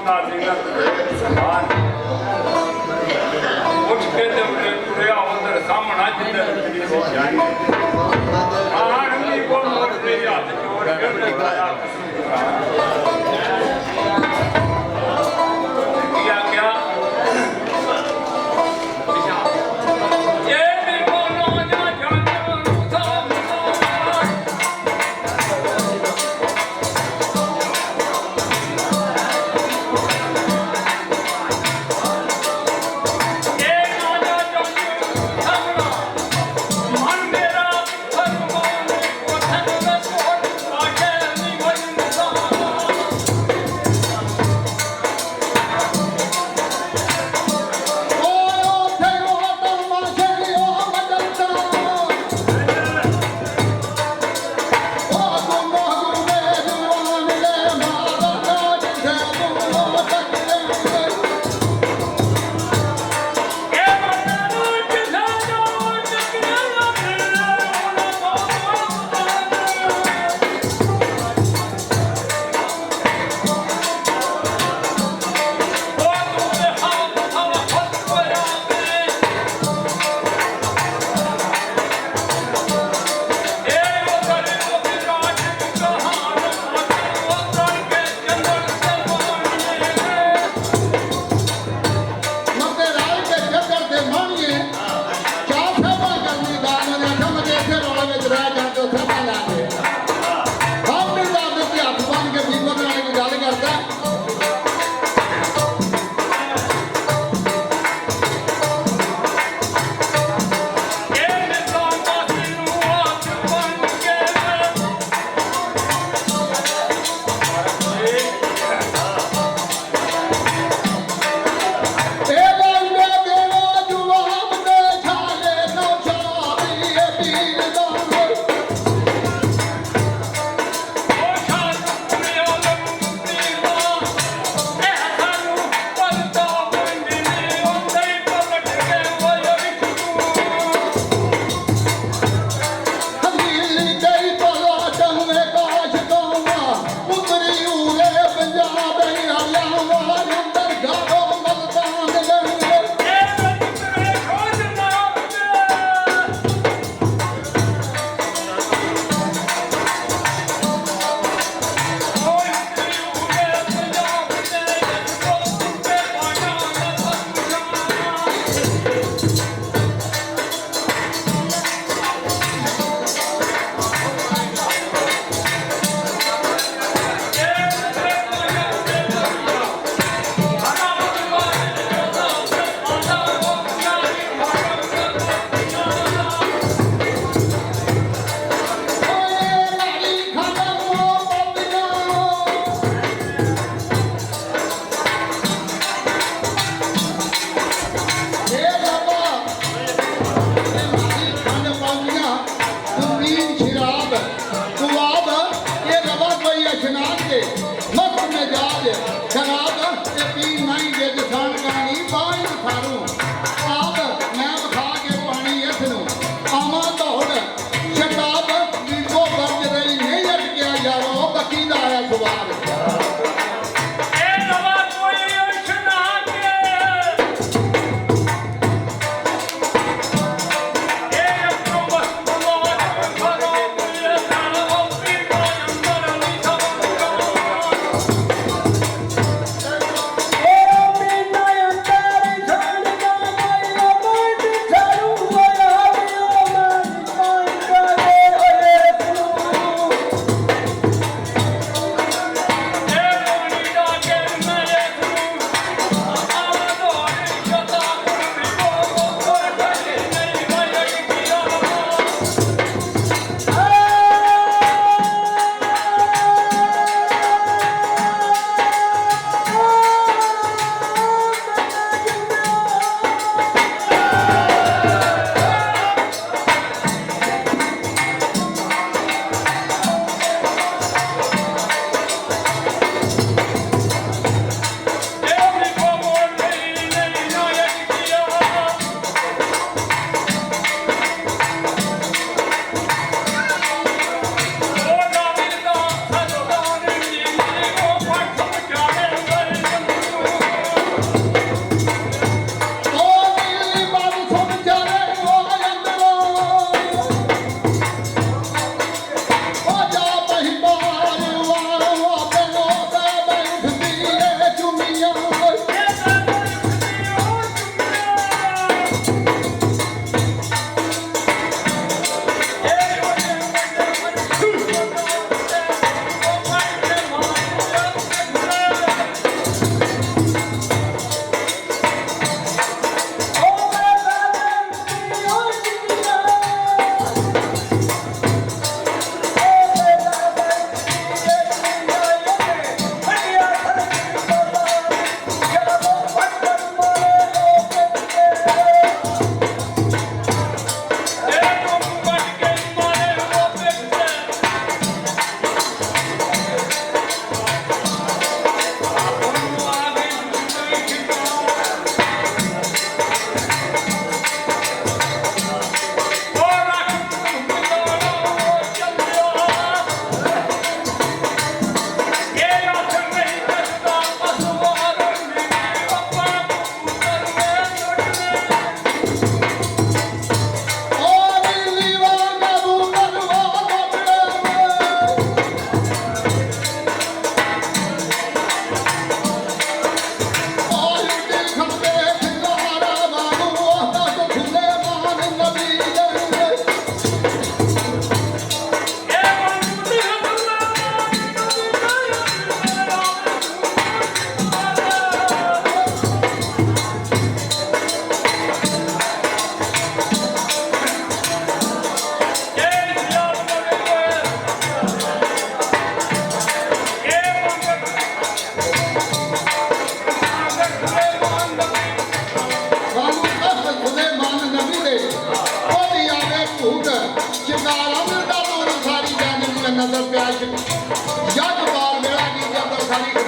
ਦਾ ਜ਼ਿਕਰ ਦੇ ਸਮਾਨ ਉੱਠ ਕੇ ਤੇ ਉਰਿਆ ਉਧਰ ਸਾਹਮਣਾ ਜਿੱਧਰ ਜਿਹੜੀ ਹੋ ਜਾਣੀ ਆਹ ਰੰਗੀ ਕੋਲ ਮੋੜ ਦੇ ਹੱਥ ਜੋੜ ਕੇ ਤੇ ਗਾਇਆ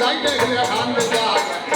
ਲਾਈ ਦੇਖ ਲਿਆ ਖਾਨ ਮਿਲਦਾ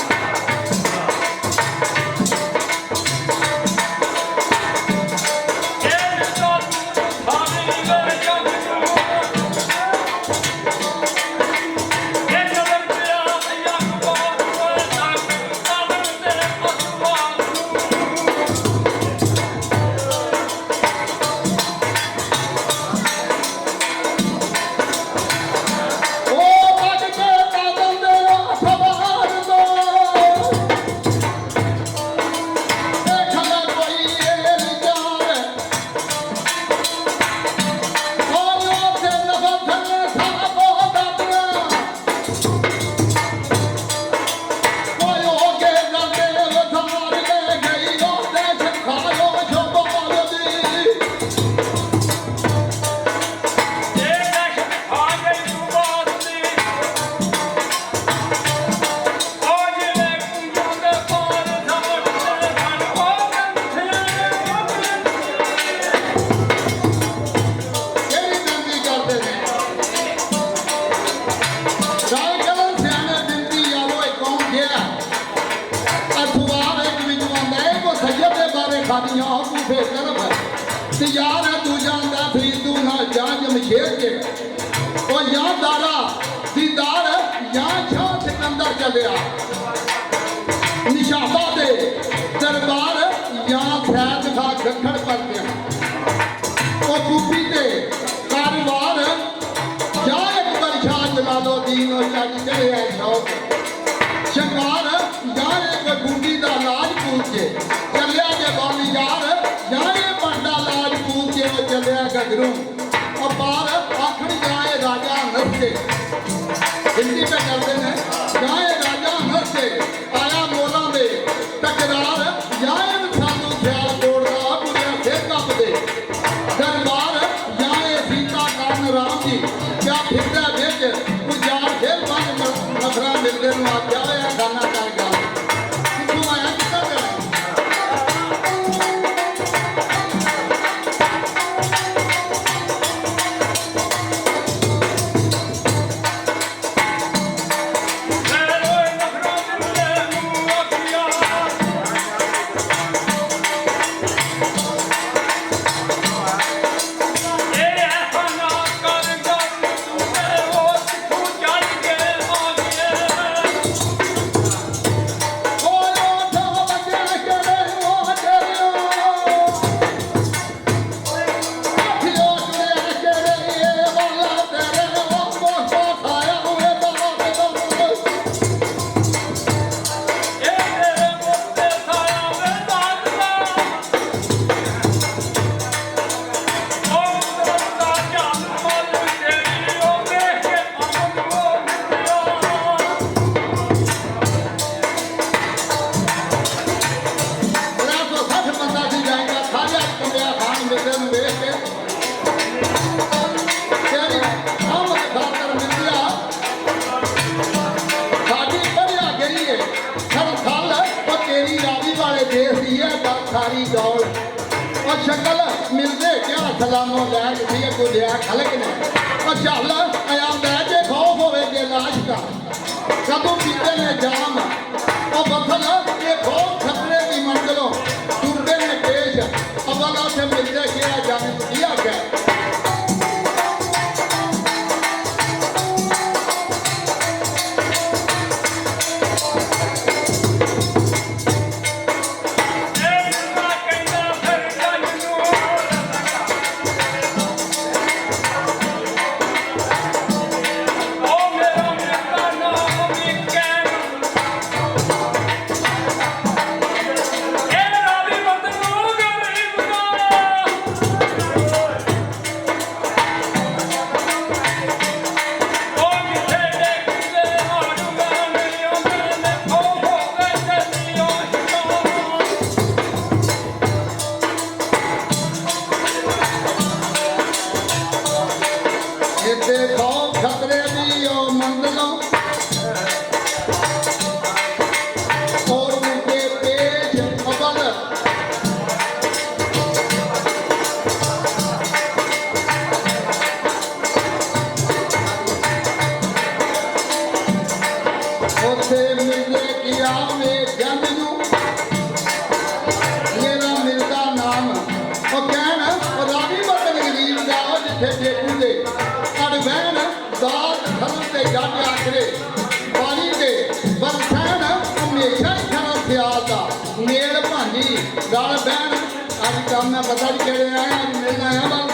यार तू जानता फिर तू ना जान जमशेद के और यहाँ दारा दीदार यहाँ छां सिकंदर चलिया निशाबा दे दरबार यहाँ खैर दिखा गखड़ पर गया और गुफी दे कारोबार जा एक बरछा जलालुद्दीन और चाची करे है शौक शंगार यहाँ एक गुंडी दा लाज पूछे चलिया जे बाली यार यहाँ चलिया गजरू और बार आखिर जाए राजा नरसे हिंदी में करते हैं जाए राजा नरसे आया मोला दे टकरार जाए सानू ख्याल तोड़दा बुढ़िया फिर कप दे दरबार जाए सीता कान राम जी क्या फिरदा बिच उजाड़ फिर पंज नफरा मिलते आ जाए खाना कर गया कितों आया कितना गया सारी दौड़ और शक्ल मिलते क्या सलामों लैक थी कोई लिया खलक ने और चल आया बैठे खौफ होवे के लाश का कदों पीते ने जाम और बफल ये खौफ खतरे की मंजिलों टूटे ने पेश अवला से मिलते क्या जाने दिया गया ਮੈਂ ਪਤਾ ਨਹੀਂ ਕਿਹੜੇ ਆਇਆ ਅੱਜ ਮਿਲਣ ਆਇਆ ਮੈਂ